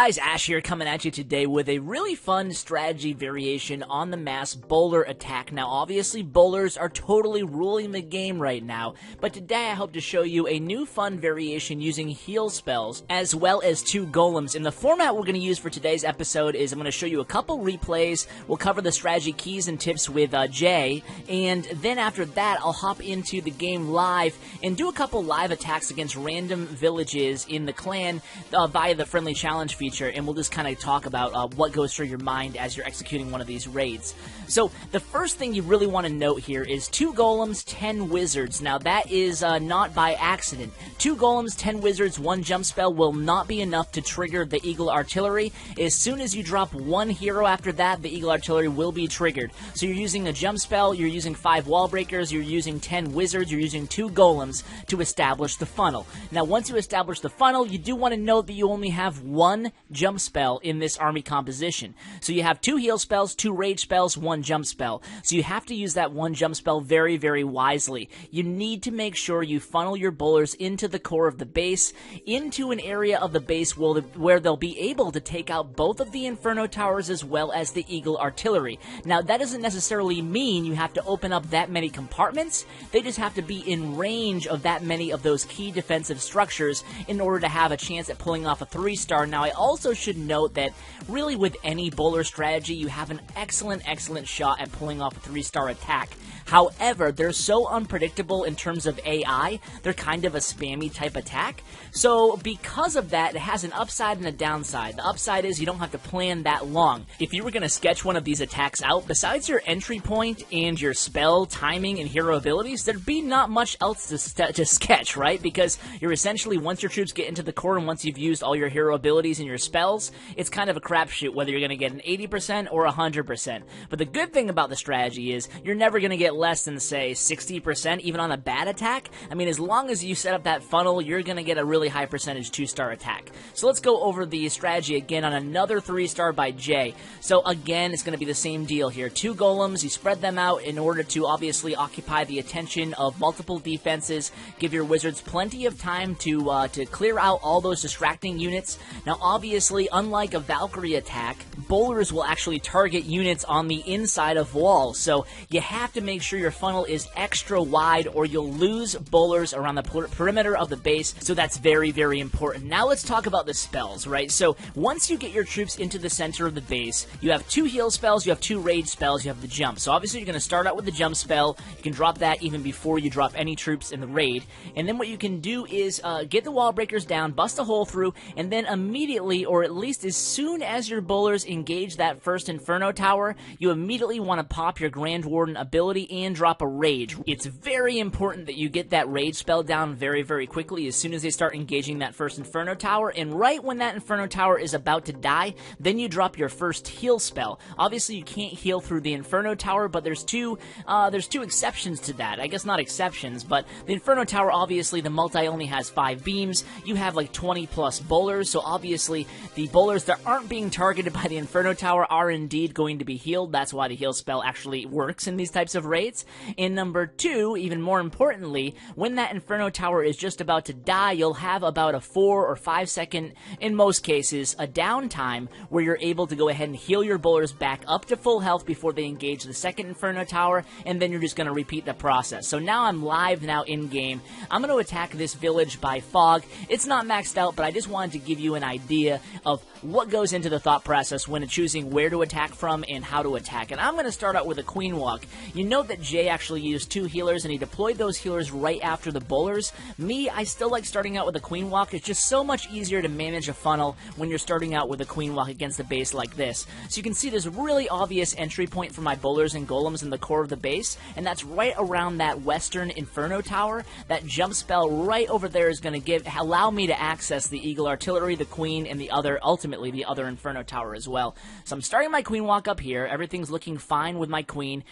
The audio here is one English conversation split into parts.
guys, Ash here coming at you today with a really fun strategy variation on the mass bowler attack. Now obviously bowlers are totally ruling the game right now, but today I hope to show you a new fun variation using heal spells as well as 2 golems. And the format we're going to use for today's episode is I'm going to show you a couple replays, we'll cover the strategy keys and tips with Jay, and then after that I'll hop into the game live and do a couple live attacks against random villages in the clan via the friendly challenge feature, and we'll just kind of talk about what goes through your mind as you're executing one of these raids. So the first thing you really want to note here is 2 golems, 10 wizards. Now that is not by accident. 2 golems, 10 wizards, 1 jump spell will not be enough to trigger the Eagle Artillery. As soon as you drop 1 hero after that, the Eagle Artillery will be triggered. So you're using a jump spell, you're using 5 wall breakers, you're using 10 wizards, you're using 2 golems to establish the funnel. Now once you establish the funnel, you do want to note that you only have 1 jump spell in this army composition. So you have 2 heal spells, 2 rage spells, 1 jump spell. So you have to use that 1 jump spell very, very wisely. You need to make sure you funnel your bowlers into the core of the base, into an area of the base where they'll be able to take out both of the Inferno Towers as well as the Eagle Artillery. Now that doesn't necessarily mean you have to open up that many compartments, they just have to be in range of that many of those key defensive structures in order to have a chance at pulling off a 3-star. Now I also should note that really with any bowler strategy you have an excellent shot at pulling off a 3-star attack. However, they're so unpredictable in terms of AI, they're kind of a spammy type attack. So because of that, it has an upside and a downside. The upside is you don't have to plan that long. If you were going to sketch one of these attacks out, besides your entry point and your spell, timing, and hero abilities, there'd be not much else to sketch, right? Because you're essentially, once your troops get into the core and once you've used all your hero abilities and your spells, it's kind of a crapshoot whether you're going to get an 80% or 100%. But the good thing about the strategy is you're never going to get less than, say, 60%, even on a bad attack. I mean, as long as you set up that funnel, you're going to get a really high percentage 2-star attack. So let's go over the strategy again on another 3-star by Jay. So again, it's going to be the same deal here. 2 golems, you spread them out in order to obviously occupy the attention of multiple defenses, give your wizards plenty of time to clear out all those distracting units. Now obviously, unlike a Valkyrie attack, bowlers will actually target units on the inside of walls, so you have to make sure your funnel is extra wide or you'll lose bowlers around the perimeter of the base, so that's very, very important. Now let's talk about the spells, right? So once you get your troops into the center of the base, you have 2 heal spells, you have 2 rage spells, you have the jump. So obviously you're going to start out with the jump spell, you can drop that even before you drop any troops in the raid, and then what you can do is get the wall breakers down, bust a hole through, and then immediately, or at least as soon as your bowlers engage that first Inferno Tower, you immediately want to pop your Grand Warden ability and drop a rage. It's very important that you get that rage spell down very, very quickly as soon as they start engaging that first Inferno Tower, and right when that Inferno Tower is about to die, then you drop your first heal spell. Obviously you can't heal through the Inferno Tower, but there's two exceptions to that. I guess not exceptions, but the Inferno Tower, obviously the multi only has 5 beams, you have like 20 plus bowlers, so obviously the bowlers that aren't being targeted by the Inferno Tower are indeed going to be healed. That's why the heal spell actually works in these types of raids. And number 2, even more importantly, when that Inferno Tower is just about to die, you'll have about a 4 or 5 second, in most cases, a downtime where you're able to go ahead and heal your bowlers back up to full health before they engage the second Inferno Tower, and then you're just going to repeat the process. So now I'm live now in game. I'm going to attack this village by fog. It's not maxed out, but I just wanted to give you an idea of what goes into the thought process when choosing where to attack from and how to attack. And I'm going to start out with a Queen Walk. You note that Jay actually used 2 healers and he deployed those healers right after the bowlers. Me, I still like starting out with a Queen Walk. It's just so much easier to manage a funnel when you're starting out with a Queen Walk against the base like this. So you can see there's a really obvious entry point for my bowlers and golems in the core of the base, and that's right around that western Inferno Tower. That jump spell right over there is going to allow me to access the Eagle Artillery, the Queen, and ultimately the other Inferno Tower as well. So I'm starting my Queen Walk up here. Everything's looking fine with my Queen.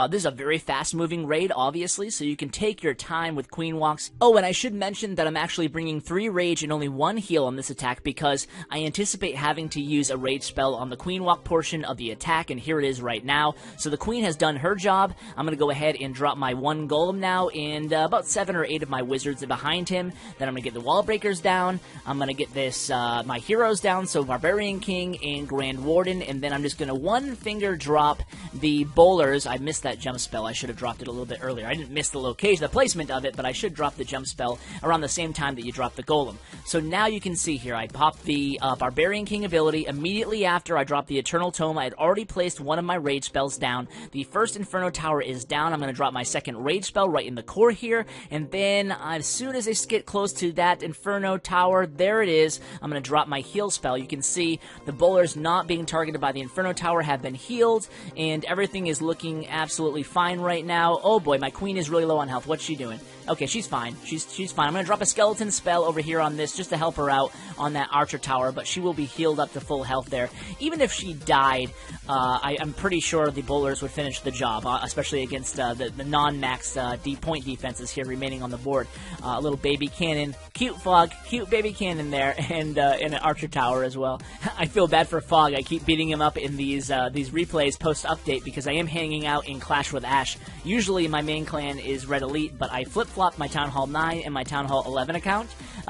This is a very fast-moving raid, obviously, so you can take your time with Queen Walks. Oh, and I should mention that I'm actually bringing 3 rage and only 1 heal on this attack because I anticipate having to use a rage spell on the Queen Walk portion of the attack, and here it is right now. So the Queen has done her job. I'm going to go ahead and drop my 1 golem now, and about 7 or 8 of my wizards are behind him. Then I'm going to get the wall breakers down. I'm going to get this my hero arrows down, so Barbarian King and Grand Warden, and then I'm just going to one-finger drop the bowlers. I missed that jump spell. I should have dropped it a little bit earlier. I didn't miss the location, the placement of it, but I should drop the jump spell around the same time that you drop the golem. So now you can see here, I popped the Barbarian King ability. Immediately after I dropped the Eternal Tome, I had already placed one of my rage spells down. The first Inferno Tower is down. I'm going to drop my second rage spell right in the core here, and then as soon as I get close to that Inferno Tower, there it is, I'm going to drop my heal spell. You can see the bowlers not being targeted by the Inferno Tower have been healed, and everything is looking absolutely fine right now. Oh boy, my queen is really low on health. What's she doing? Okay, she's fine. She's fine. I'm going to drop a skeleton spell over here on this just to help her out on that archer tower, but she will be healed up to full health there. Even if she died, I'm pretty sure the bowlers would finish the job, especially against the non-max point defenses here remaining on the board. A little baby cannon, cute Fog, cute baby cannon there, and an archer tower as well. I feel bad for Fog. I keep beating him up in these replays post-update because I am hanging out in Clash with Ash. Usually my main clan is Red Elite, but I flip-flopped my Town Hall 9 and my Town Hall 11 account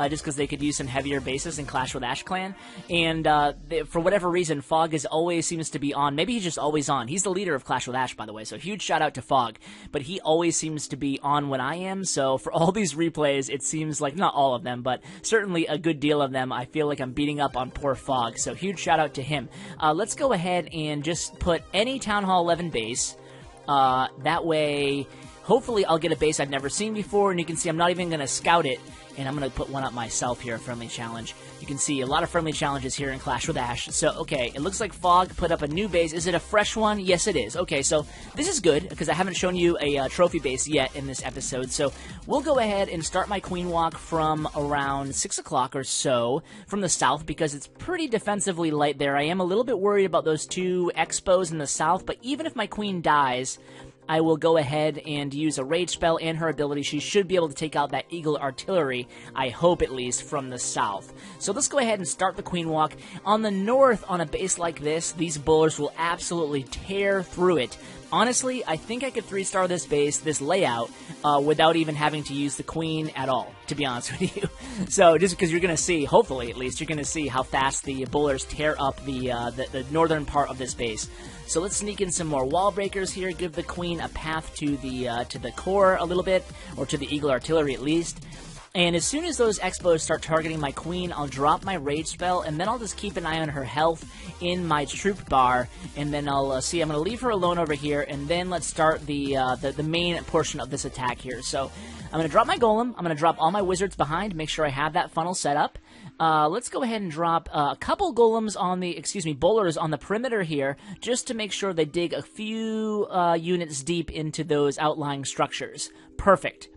just because they could use some heavier bases in Clash with Ash clan. And for whatever reason, Fog always seems to be on. Maybe he's just always on. He's the leader of Clash with Ash, by the way, so huge shout out to Fog. But he always seems to be on when I am, so for all these replays, it seems like, not all of them, but certainly a good deal of them, I feel like I'm beating up on poor Fog, so huge shout out to him. Let's go ahead and just put any Town Hall 11 base. That way, hopefully I'll get a base I've never seen before, and you can see I'm not even going to scout it, and I'm going to put one up myself here, a friendly challenge. You can see a lot of friendly challenges here in Clash with Ash. So, okay, it looks like Fog put up a new base. Is it a fresh one? Yes, it is. Okay, so this is good, because I haven't shown you a trophy base yet in this episode. So we'll go ahead and start my queen walk from around 6 o'clock or so from the south, because it's pretty defensively light there. I am a little bit worried about those two expos in the south, but even if my queen dies, I will go ahead and use a rage spell and her ability. She should be able to take out that eagle artillery, I hope at least, from the south. So let's go ahead and start the queen walk. On the north, on a base like this, these bowlers will absolutely tear through it. Honestly, I think I could 3-star this base, this layout, without even having to use the queen at all, to be honest with you. So, just because you're going to see, hopefully at least, you're going to see how fast the bowlers tear up the northern part of this base. So let's sneak in some more wall breakers here, give the queen a path to the core a little bit, or to the eagle artillery at least. And as soon as those expos start targeting my queen, I'll drop my rage spell, and then I'll just keep an eye on her health in my troop bar, and then I'll see. I'm going to leave her alone over here, and then let's start the main portion of this attack here. So I'm going to drop my golem. I'm going to drop all my wizards behind, make sure I have that funnel set up. Let's go ahead and drop a couple golems on the, bowlers on the perimeter here, just to make sure they dig a few units deep into those outlying structures. Perfect.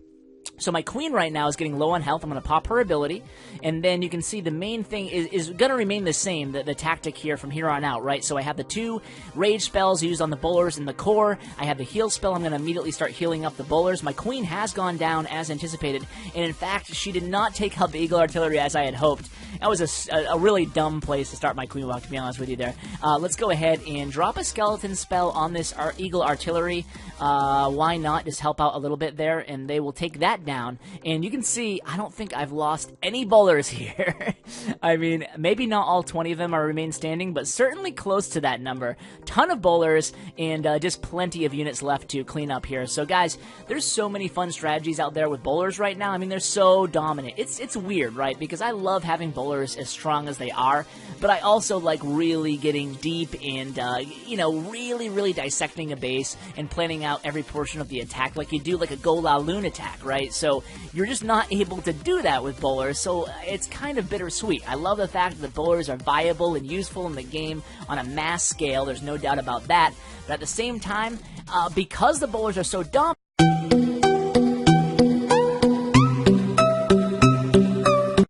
So my queen right now is getting low on health. I'm going to pop her ability, and then you can see the main thing is going to remain the same, the tactic here from here on out, right? So I have the two rage spells used on the bowlers in the core. I have the heal spell. I'm going to immediately start healing up the bowlers. My queen has gone down as anticipated, and in fact, she did not take out the eagle artillery as I had hoped. That was a really dumb place to start my queen walk, to be honest with you there. Let's go ahead and drop a skeleton spell on this eagle artillery. Why not? Just help out a little bit there, and they will take that down. And you can see, I don't think I've lost any bowlers here. I mean, maybe not all 20 of them are remain standing, but certainly close to that number. Ton of bowlers, and just plenty of units left to clean up here. So guys, there's so many fun strategies out there with bowlers right now. I mean, they're so dominant. It's weird, right? Because I love having bowlers as strong as they are, but I also like really getting deep and, really dissecting a base and planning out every portion of the attack like you do like a Go La Loon attack, right? So you're just not able to do that with bowlers, so it's kind of bittersweet. I love the fact that the bowlers are viable and useful in the game on a mass scale. There's no doubt about that. But at the same time, because the bowlers are so dominant,